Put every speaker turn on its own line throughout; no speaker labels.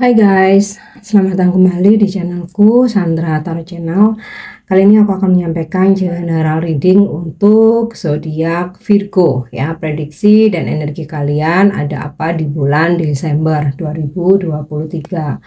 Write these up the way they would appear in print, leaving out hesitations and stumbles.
Hai guys, selamat datang kembali di channelku Sandra Tarot Channel. Kali ini aku akan menyampaikan general reading untuk zodiak Virgo ya, prediksi dan energi kalian ada apa di bulan Desember 2023.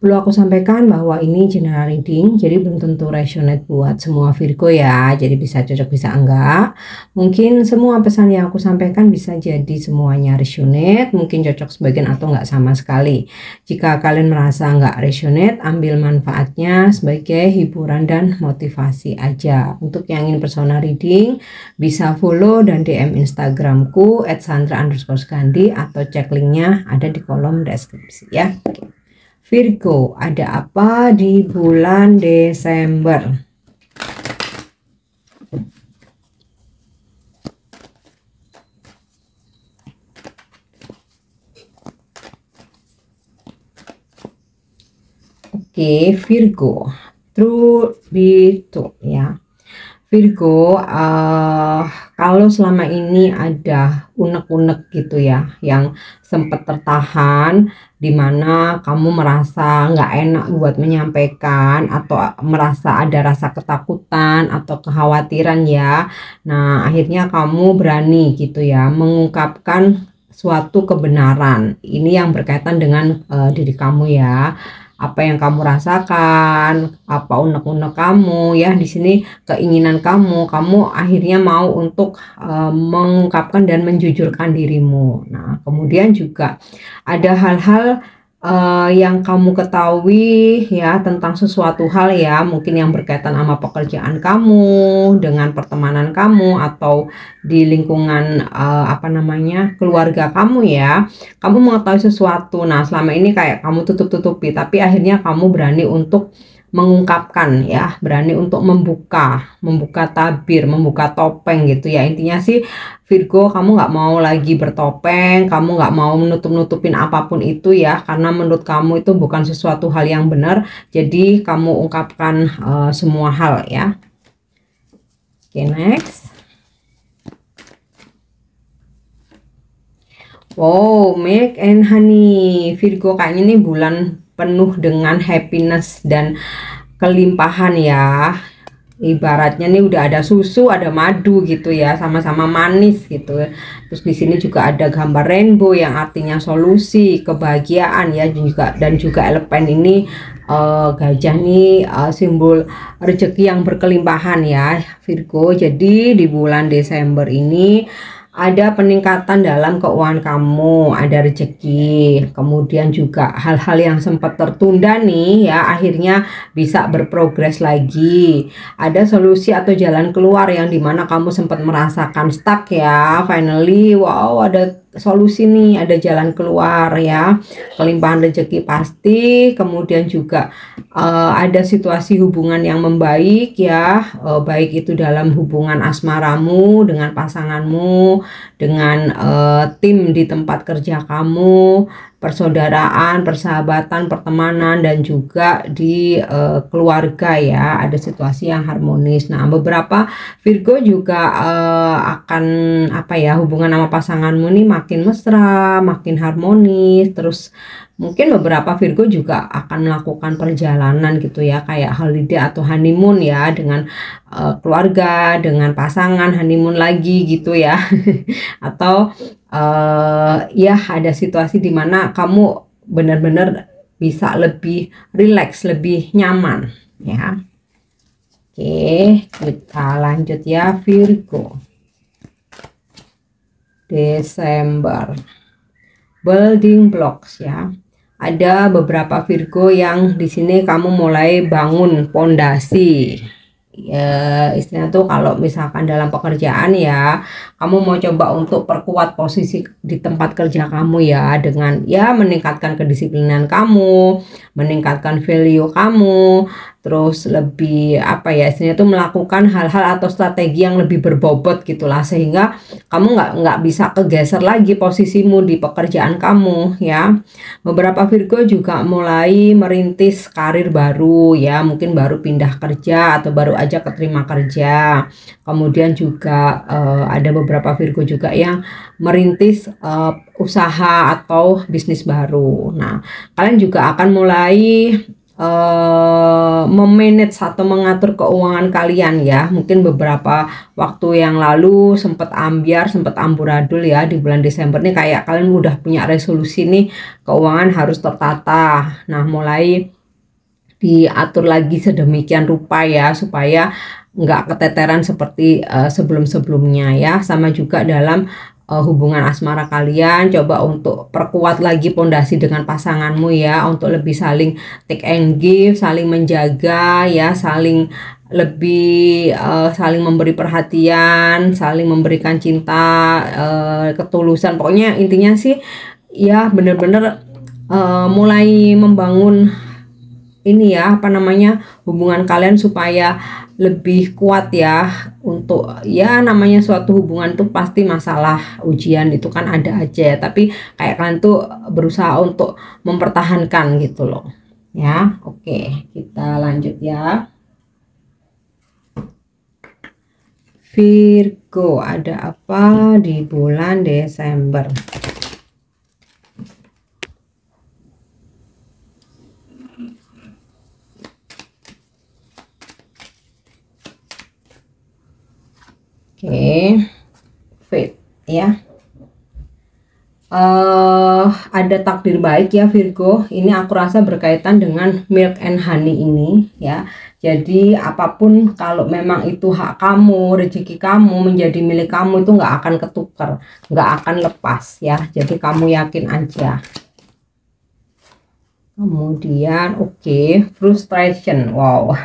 Perlu aku sampaikan bahwa ini general reading, jadi belum tentu resonate buat semua Virgo ya, jadi bisa cocok bisa enggak. Mungkin semua pesan yang aku sampaikan bisa jadi semuanya resonate, mungkin cocok sebagian atau enggak sama sekali. Jika kalian merasa enggak resonate, ambil manfaatnya sebagai hiburan dan motivasi aja. Untuk yang ingin personal reading, bisa follow dan DM Instagramku @sandra_skandi atau cek linknya ada di kolom deskripsi ya. Virgo, ada apa di bulan Desember? Oke, Virgo, true betul ya. Virgo, kalau selama ini ada unek-unek gitu ya, yang sempat tertahan, dimana kamu merasa nggak enak buat menyampaikan atau merasa ada rasa ketakutan atau kekhawatiran ya. Nah, akhirnya kamu berani gitu ya, mengungkapkan suatu kebenaran. Ini yang berkaitan dengan diri kamu ya. Apa yang kamu rasakan, apa unek-unek kamu ya, di sini keinginan kamu akhirnya mau untuk mengungkapkan dan menjujurkan dirimu. Nah, kemudian juga ada hal-hal yang kamu ketahui ya tentang sesuatu hal ya, mungkin yang berkaitan sama pekerjaan kamu, dengan pertemanan kamu, atau di lingkungan keluarga kamu ya. Kamu mengetahui sesuatu, nah selama ini kayak kamu tutup-tutupi, tapi akhirnya kamu berani untuk mengungkapkan ya, berani untuk membuka tabir, membuka topeng gitu ya. Intinya sih Virgo, kamu nggak mau lagi bertopeng, kamu nggak mau menutup-nutupin apapun itu ya, karena menurut kamu itu bukan sesuatu hal yang benar, jadi kamu ungkapkan semua hal ya. Oke, next. Wow, milk and honey. Virgo, kayaknya ini bulan penuh dengan happiness dan kelimpahan ya. Ibaratnya nih udah ada susu, ada madu gitu ya, sama-sama manis gitu. Terus di sini juga ada gambar rainbow yang artinya solusi, kebahagiaan ya, dan juga elephant ini gajah nih simbol rezeki yang berkelimpahan ya Virgo. Jadi di bulan Desember ini ada peningkatan dalam keuangan kamu, ada rezeki, kemudian juga hal-hal yang sempat tertunda nih ya akhirnya bisa berprogres lagi. Ada solusi atau jalan keluar yang dimana kamu sempat merasakan stuck ya, finally wow ada solusi nih, ada jalan keluar ya, kelimpahan rezeki pasti. Kemudian juga ada situasi hubungan yang membaik ya, baik itu dalam hubungan asmaramu dengan pasanganmu, dengan tim di tempat kerja kamu, persaudaraan, persahabatan, pertemanan, dan juga di keluarga ya, ada situasi yang harmonis. Nah, beberapa Virgo juga akan hubungan sama pasanganmu nih makin mesra, makin harmonis. Terus mungkin beberapa Virgo juga akan melakukan perjalanan gitu ya, kayak holiday atau honeymoon ya, dengan keluarga, dengan pasangan, honeymoon lagi gitu ya. Atau ya ada situasi dimana kamu benar-benar bisa lebih rileks, lebih nyaman ya. Oke, kita lanjut ya Virgo. Desember, building blocks ya. Ada beberapa Virgo yang di sini kamu mulai bangun pondasi. Ya, istilahnya tuh kalau misalkan dalam pekerjaan ya, kamu mau coba untuk perkuat posisi di tempat kerja kamu ya, dengan ya meningkatkan kedisiplinan kamu, meningkatkan value kamu, terus lebih apa ya, istilahnya tuh melakukan hal-hal atau strategi yang lebih berbobot gitulah, sehingga kamu nggak bisa kegeser lagi posisimu di pekerjaan kamu ya. Beberapa Virgo juga mulai merintis karir baru ya, mungkin baru pindah kerja atau baru aja keterima kerja. Kemudian juga ada beberapa Virgo juga yang merintis usaha atau bisnis baru. Nah, kalian juga akan mulai memanage atau mengatur keuangan kalian ya. Mungkin beberapa waktu yang lalu sempat ambiar, sempat amburadul ya di bulan Desember nih, kayak kalian udah punya resolusi nih, keuangan harus tertata. Nah, mulai diatur lagi sedemikian rupa ya, supaya nggak keteteran seperti sebelum-sebelumnya ya. Sama juga dalam hubungan asmara kalian, coba untuk perkuat lagi pondasi dengan pasanganmu ya, untuk lebih saling take and give, saling menjaga ya, saling lebih saling memberi perhatian, saling memberikan cinta, ketulusan. Pokoknya intinya sih ya, bener-bener mulai membangun ini ya, apa namanya, hubungan kalian supaya lebih kuat ya. Untuk ya, namanya suatu hubungan tuh pasti masalah ujian itu kan ada aja ya, tapi kayak kalian tuh berusaha untuk mempertahankan gitu loh ya. Oke, kita lanjut ya. Virgo, ada apa di bulan Desember? Oke, fate ya. Ada takdir baik ya Virgo. Ini aku rasa berkaitan dengan milk and honey ini ya. Jadi apapun, kalau memang itu hak kamu, rezeki kamu menjadi milik kamu, itu nggak akan ketukar, nggak akan lepas ya. Jadi kamu yakin aja. Kemudian oke, frustration. Wow.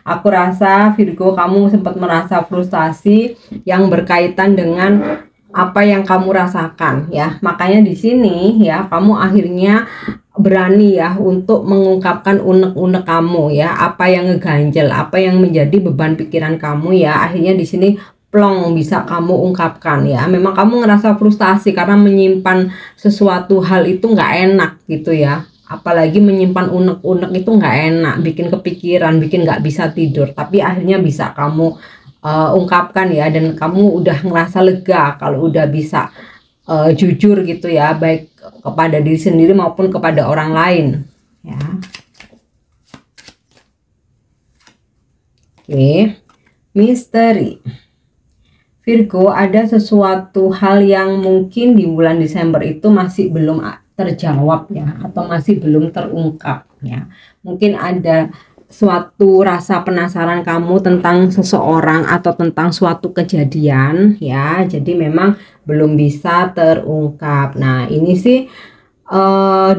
Aku rasa Virgo, kamu sempat merasa frustasi yang berkaitan dengan apa yang kamu rasakan ya. Makanya di sini ya, kamu akhirnya berani ya untuk mengungkapkan unek-unek kamu ya, apa yang ngeganjel, apa yang menjadi beban pikiran kamu ya. Akhirnya di sini plong bisa kamu ungkapkan ya. Memang kamu ngerasa frustasi karena menyimpan sesuatu hal itu nggak enak gitu ya. Apalagi menyimpan unek-unek itu nggak enak, bikin kepikiran, bikin nggak bisa tidur. Tapi akhirnya bisa kamu ungkapkan ya, dan kamu udah ngerasa lega kalau udah bisa jujur gitu ya, baik kepada diri sendiri maupun kepada orang lain ya. Oke, misteri. Virgo, ada sesuatu hal yang mungkin di bulan Desember itu masih belum terjawab ya, atau masih belum terungkap ya. Mungkin ada suatu rasa penasaran kamu tentang seseorang atau tentang suatu kejadian ya, jadi memang belum bisa terungkap. Nah, ini sih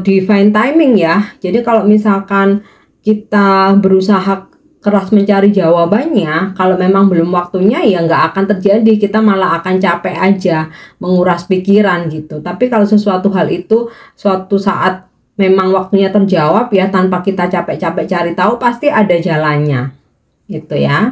divine timing ya. Jadi kalau misalkan kita berusaha keras mencari jawabannya, kalau memang belum waktunya ya nggak akan terjadi, kita malah akan capek aja menguras pikiran gitu. Tapi kalau sesuatu hal itu suatu saat memang waktunya terjawab ya, tanpa kita capek-capek cari tahu, pasti ada jalannya gitu ya.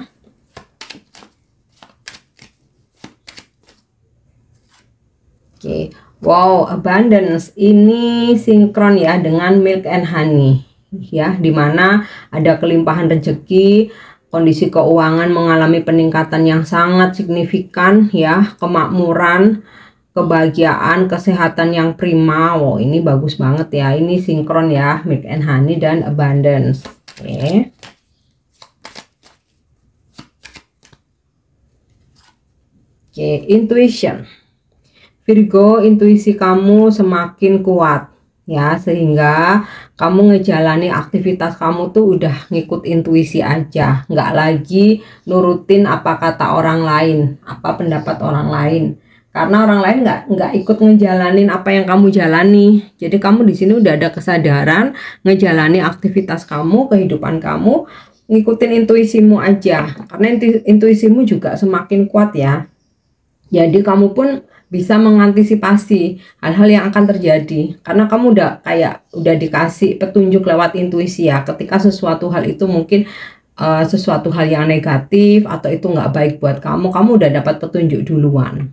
Oke, wow, abundance ini sinkron ya dengan milk and honey ya, dimana ada kelimpahan rezeki, kondisi keuangan mengalami peningkatan yang sangat signifikan ya, kemakmuran, kebahagiaan, kesehatan yang prima. Wow, ini bagus banget ya, ini sinkron ya, milk and honey dan abundance. Oke. Oke, intuition. Virgo, intuisi kamu semakin kuat ya, sehingga kamu ngejalani aktivitas kamu tuh udah ngikut intuisi aja, nggak lagi nurutin apa kata orang lain, apa pendapat orang lain, karena orang lain nggak ikut ngejalanin apa yang kamu jalani. Jadi kamu di sini udah ada kesadaran ngejalani aktivitas kamu, kehidupan kamu, ngikutin intuisimu aja, karena intuisimu juga semakin kuat ya. Jadi kamu pun bisa mengantisipasi hal-hal yang akan terjadi karena kamu udah dikasih petunjuk lewat intuisi ya, ketika sesuatu hal itu mungkin sesuatu hal yang negatif atau itu nggak baik buat kamu udah dapat petunjuk duluan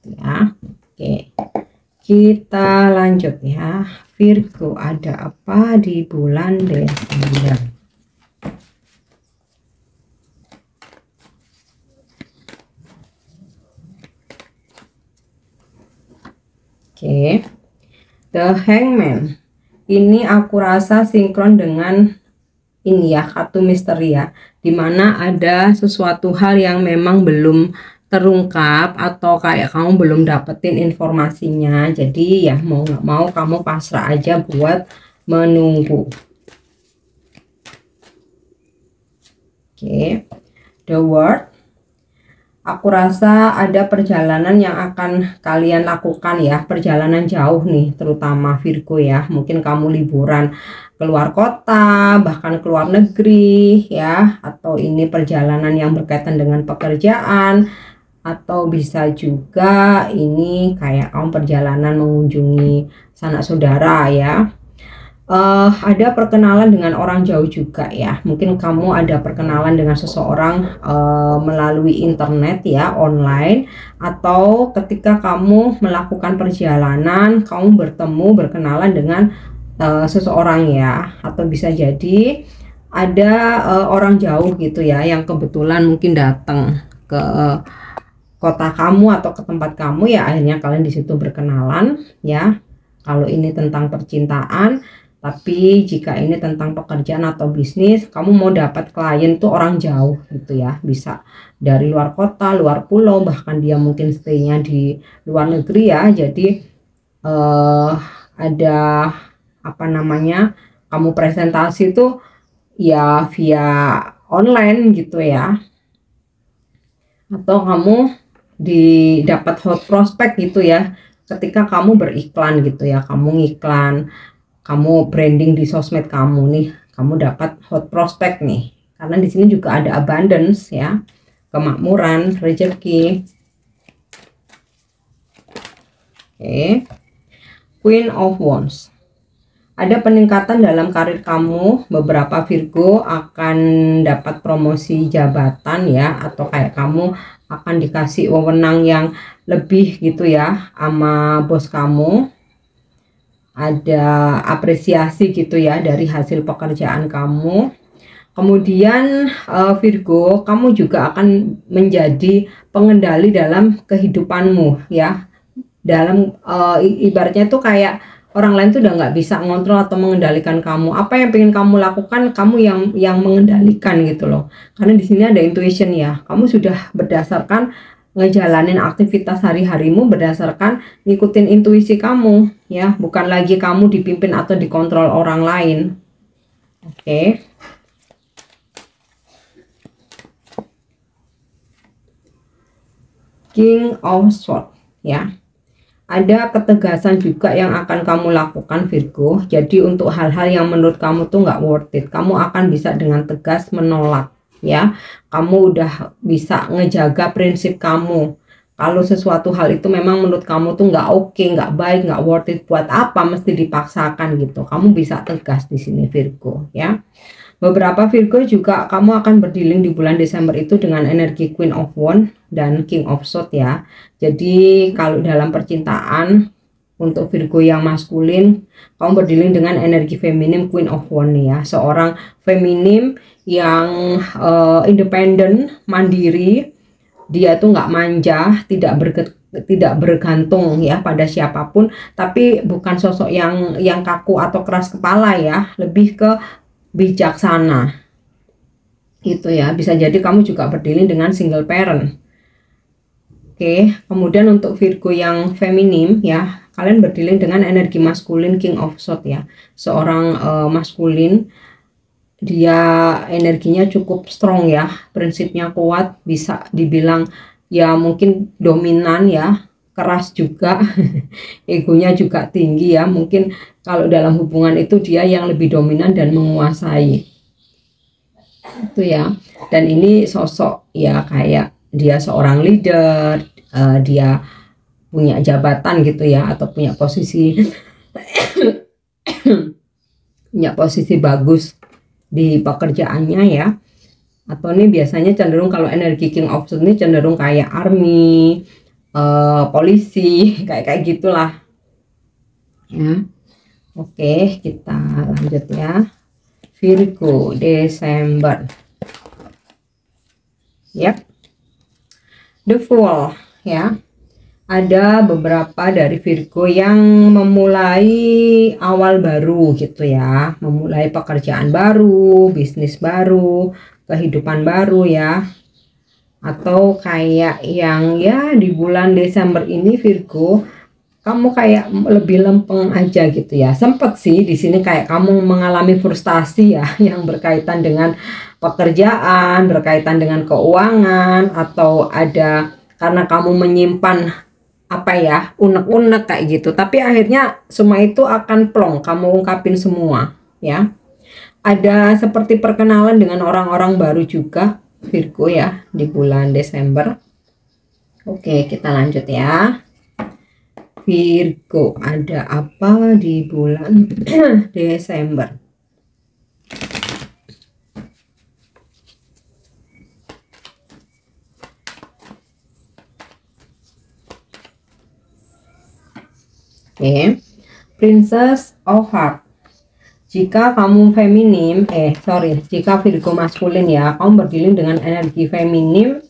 ya. Oke, kita lanjut ya. Virgo, ada apa di bulan Desember? Oke, The Hangman. Ini aku rasa sinkron dengan ini ya, kartu misteri ya, dimana ada sesuatu hal yang memang belum terungkap atau kayak kamu belum dapetin informasinya. Jadi ya mau nggak mau kamu pasrah aja buat menunggu. Oke, The World. Aku rasa ada perjalanan yang akan kalian lakukan ya, perjalanan jauh nih, terutama Virgo ya. Mungkin kamu liburan keluar kota, bahkan keluar negeri ya, atau ini perjalanan yang berkaitan dengan pekerjaan, atau bisa juga ini kayak kamu perjalanan mengunjungi sanak saudara ya. Ada perkenalan dengan orang jauh juga ya, mungkin kamu ada perkenalan dengan seseorang melalui internet ya, online, atau ketika kamu melakukan perjalanan kamu berkenalan dengan seseorang ya, atau bisa jadi ada orang jauh gitu ya yang kebetulan mungkin datang ke kota kamu atau ke tempat kamu ya, akhirnya kalian di situ berkenalan ya. Kalau ini tentang percintaan. Tapi jika ini tentang pekerjaan atau bisnis, kamu mau dapat klien tuh orang jauh gitu ya, bisa dari luar kota, luar pulau, bahkan dia mungkin stay-nya di luar negeri ya. Jadi ada apa namanya, kamu presentasi tuh ya via online gitu ya, atau kamu dapat hot prospect gitu ya, ketika kamu beriklan gitu ya, kamu ngiklan, kamu branding di sosmed kamu nih, kamu dapat hot prospect nih, karena di sini juga ada abundance ya, kemakmuran, rezeki. Oke, Queen of Wands. Ada peningkatan dalam karir kamu, beberapa Virgo akan dapat promosi jabatan ya, atau kayak kamu akan dikasih wewenang yang lebih gitu ya sama bos kamu. Ada apresiasi gitu ya dari hasil pekerjaan kamu. Kemudian Virgo, kamu juga akan menjadi pengendali dalam kehidupanmu ya, dalam ibaratnya tuh kayak orang lain tuh udah nggak bisa ngontrol atau mengendalikan kamu. Apa yang pengen kamu lakukan, kamu yang mengendalikan gitu loh, karena di sini ada intuition ya, kamu sudah berdasarkan ngejalanin aktivitas hari-harimu berdasarkan ngikutin intuisi kamu ya, bukan lagi kamu dipimpin atau dikontrol orang lain. Oke. King of Swords ya. Ada ketegasan juga yang akan kamu lakukan Virgo. Jadi untuk hal-hal yang menurut kamu tuh nggak worth it, kamu akan bisa dengan tegas menolak ya. Kamu udah bisa ngejaga prinsip kamu. Kalau sesuatu hal itu memang menurut kamu tuh nggak oke, nggak baik, nggak worth it, buat apa mesti dipaksakan gitu. Kamu bisa tegas di sini Virgo ya. Beberapa Virgo juga kamu akan berdealing di bulan Desember itu dengan energi Queen of Wands dan King of Swords ya. Jadi kalau dalam percintaan untuk Virgo yang maskulin, kamu berdealing dengan energi feminim Queen of Wands ya. Seorang feminim yang independen, mandiri, dia tuh nggak manja, tidak bergantung ya pada siapapun, tapi bukan sosok yang kaku atau keras kepala ya, lebih ke bijaksana itu ya. Bisa jadi kamu juga berdealing dengan single parent. Oke, kemudian untuk Virgo yang feminim ya, kalian berdealing dengan energi maskulin King of Swords ya. Seorang maskulin, dia energinya cukup strong ya, prinsipnya kuat, bisa dibilang ya mungkin dominan ya, keras juga, egonya juga tinggi ya. Mungkin kalau dalam hubungan itu dia yang lebih dominan dan menguasai itu ya. Dan ini sosok ya kayak dia seorang leader, dia punya jabatan gitu ya, atau punya posisi punya posisi bagus di pekerjaannya ya. Atau nih biasanya cenderung kalau energi King of Swords ini cenderung kayak army, polisi, kayak gitulah ya. Oke, kita lanjut ya. Virgo Desember. Yap. The Fool ya. Ada beberapa dari Virgo yang memulai awal baru gitu ya, memulai pekerjaan baru, bisnis baru, kehidupan baru ya. Atau kayak yang ya di bulan Desember ini Virgo, kamu kayak lebih lempeng aja gitu ya. Sempet sih di sini kayak kamu mengalami frustasi ya yang berkaitan dengan pekerjaan, berkaitan dengan keuangan, atau ada karena kamu menyimpan apa ya, unek-unek kayak gitu. Tapi akhirnya semua itu akan plong, kamu ungkapin semua ya. Ada seperti perkenalan dengan orang-orang baru juga Virgo ya di bulan Desember. Oke, kita lanjut ya. Virgo, ada apa di bulan Desember? Oke, Princess of Heart. Jika kamu feminim, jika Virgo maskulin ya, kamu berdealing dengan energi feminim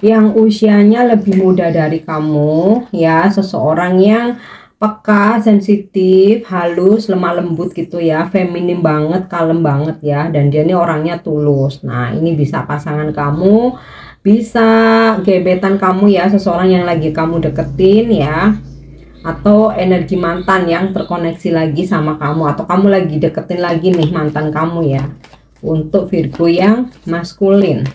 yang usianya lebih muda dari kamu ya, seseorang yang peka, sensitif, halus, lemah lembut gitu ya, feminim banget, kalem banget ya, dan dia ini orangnya tulus. Nah, ini bisa pasangan kamu, bisa gebetan kamu ya, seseorang yang lagi kamu deketin ya, atau energi mantan yang terkoneksi lagi sama kamu, atau kamu lagi deketin lagi nih mantan kamu ya, untuk Virgo yang maskulin.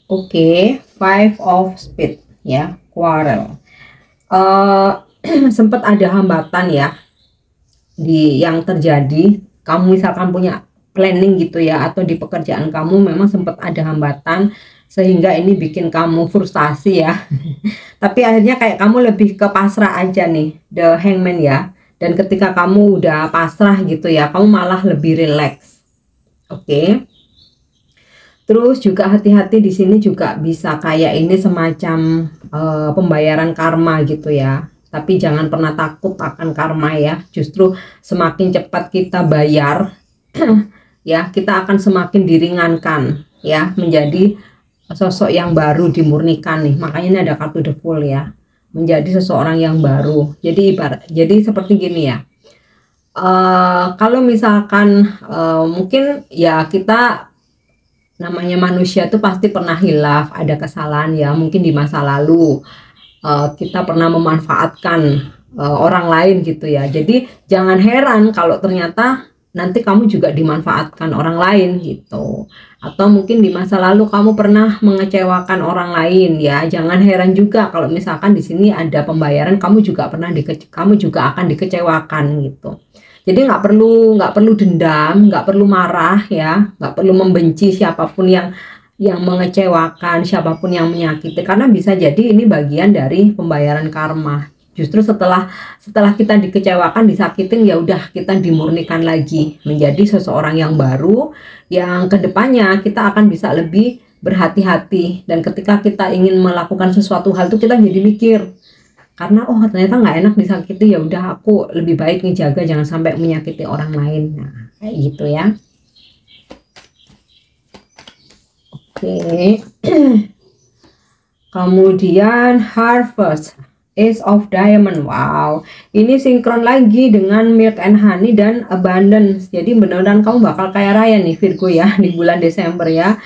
Oke, Five of Spades ya, quarrel. Sempat ada hambatan ya yang terjadi. Kamu misalkan punya planning gitu ya, atau di pekerjaan kamu memang sempat ada hambatan sehingga ini bikin kamu frustasi ya. Tapi akhirnya kayak kamu lebih ke pasrah aja nih, The Hangman ya. Dan ketika kamu udah pasrah gitu ya, kamu malah lebih rileks. Oke. Terus juga hati-hati di sini juga bisa kayak ini semacam pembayaran karma gitu ya. Tapi jangan pernah takut akan karma ya. Justru semakin cepat kita bayar ya, kita akan semakin diringankan ya, menjadi sosok yang baru, dimurnikan nih. Makanya ini ada kartu The Fool ya, menjadi seseorang yang baru. Jadi seperti gini ya, kalau misalkan mungkin ya, kita namanya manusia tuh pasti pernah hilaf, ada kesalahan ya, mungkin di masa lalu kita pernah memanfaatkan orang lain gitu ya. Jadi jangan heran kalau ternyata nanti kamu juga dimanfaatkan orang lain gitu. Atau mungkin di masa lalu kamu pernah mengecewakan orang lain ya. Jangan heran juga kalau misalkan di sini ada pembayaran, kamu juga akan dikecewakan gitu. Jadi nggak perlu dendam, nggak perlu marah ya, nggak perlu membenci siapapun yang mengecewakan, siapapun yang menyakiti, karena bisa jadi ini bagian dari pembayaran karma. Justru setelah kita dikecewakan, disakitin, ya udah kita dimurnikan lagi menjadi seseorang yang baru, yang kedepannya kita akan bisa lebih berhati-hati. Dan ketika kita ingin melakukan sesuatu hal itu, kita jadi mikir, karena oh ternyata nggak enak disakiti, ya udah aku lebih baik ngejaga jangan sampai menyakiti orang lain. Nah, kayak gitu ya. Oke. Kemudian Harvest, Ace of Diamond. Wow, ini sinkron lagi dengan Milk and Honey dan Abundance. Jadi benar-benar kamu bakal kaya raya nih Virgo ya di bulan Desember ya.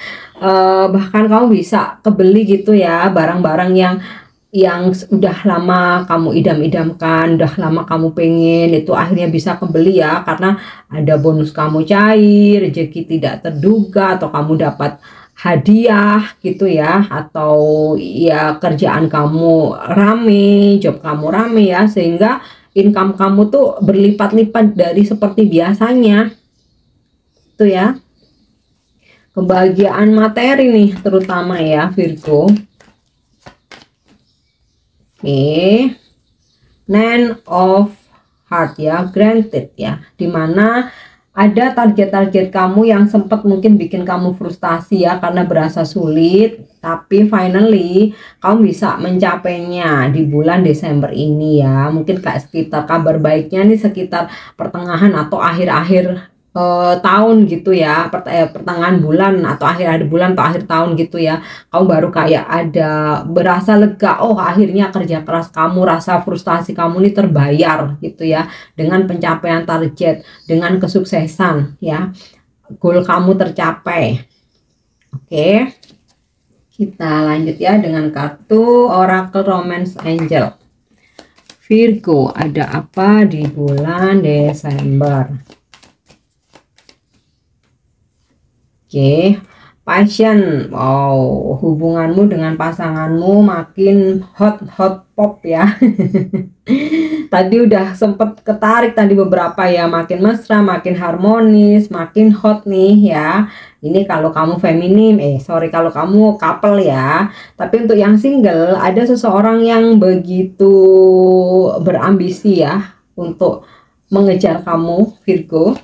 Bahkan kamu bisa kebeli gitu ya, barang-barang yang udah lama kamu idam-idamkan, udah lama kamu pengen, itu akhirnya bisa kebeli ya, karena ada bonus kamu cair, rezeki tidak terduga, atau kamu dapat hadiah gitu ya, atau ya kerjaan kamu rame, job kamu rame ya, sehingga income kamu tuh berlipat-lipat dari seperti biasanya tuh ya. Kebahagiaan materi nih terutama ya Virgo. Oke. Nine of Heart ya, granted ya, dimana ada target-target kamu yang sempat mungkin bikin kamu frustasi ya karena berasa sulit, tapi finally kamu bisa mencapainya di bulan Desember ini ya. Mungkin kayak sekitar kabar baiknya nih sekitar pertengahan atau akhir-akhir tahun gitu ya, pertengahan bulan atau akhir bulan atau akhir tahun gitu ya, kamu baru kayak ada berasa lega, oh akhirnya kerja keras kamu, rasa frustasi kamu ini terbayar gitu ya, dengan pencapaian target, dengan kesuksesan ya, goal kamu tercapai. Oke, kita lanjut ya dengan kartu Oracle Romance Angel. Virgo, ada apa di bulan Desember? Oke, passion. Wow, hubunganmu dengan pasanganmu makin hot pop ya. Tadi udah sempet ketarik tadi beberapa ya, makin mesra, makin harmonis, makin hot nih ya. Ini kalau kamu feminim, kalau kamu couple ya. Tapi untuk yang single, ada seseorang yang begitu berambisi ya untuk mengejar kamu, Virgo.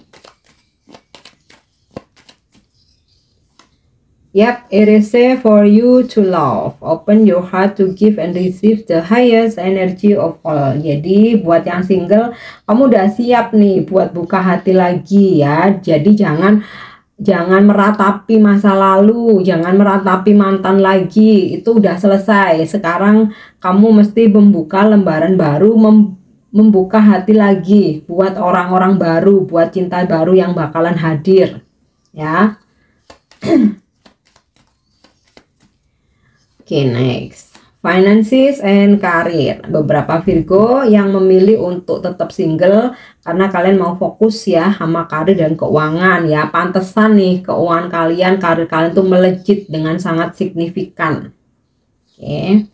Yep, it is safe for you to love. Open your heart to give and receive the highest energy of all. Jadi buat yang single, kamu udah siap nih buat buka hati lagi ya. Jadi jangan meratapi masa lalu, jangan meratapi mantan lagi. Itu udah selesai. Sekarang kamu mesti membuka lembaran baru, membuka hati lagi buat orang-orang baru, buat cinta baru yang bakalan hadir. Ya. Oke, next. Finances and career. Beberapa Virgo yang memilih untuk tetap single karena kalian mau fokus ya sama karir dan keuangan ya. Pantesan nih keuangan kalian, karir kalian tuh melejit dengan sangat signifikan. Oke.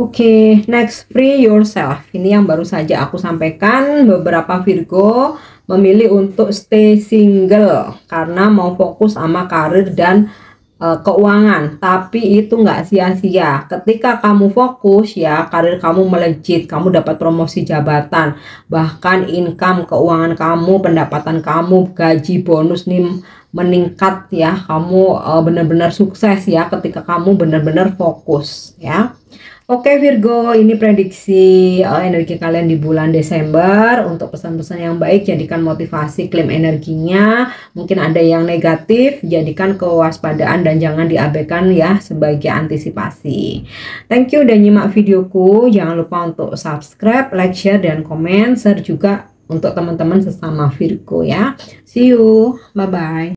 Oke, next, free yourself. Ini yang baru saja aku sampaikan. Beberapa Virgo memilih untuk stay single karena mau fokus sama karir dan keuangan, tapi itu nggak sia-sia. Ketika kamu fokus ya, karir kamu melejit, kamu dapat promosi jabatan, bahkan income keuangan kamu, pendapatan kamu, gaji, bonus nih meningkat ya. Kamu benar-benar sukses ya ketika kamu benar-benar fokus ya. Oke Virgo, ini prediksi energi kalian di bulan Desember. Untuk pesan-pesan yang baik, jadikan motivasi, klaim energinya. Mungkin ada yang negatif, jadikan kewaspadaan dan jangan diabaikan ya sebagai antisipasi. Thank you udah nyimak videoku. Jangan lupa untuk subscribe, like, share, dan komen. Share juga untuk teman-teman sesama Virgo ya. See you, bye-bye.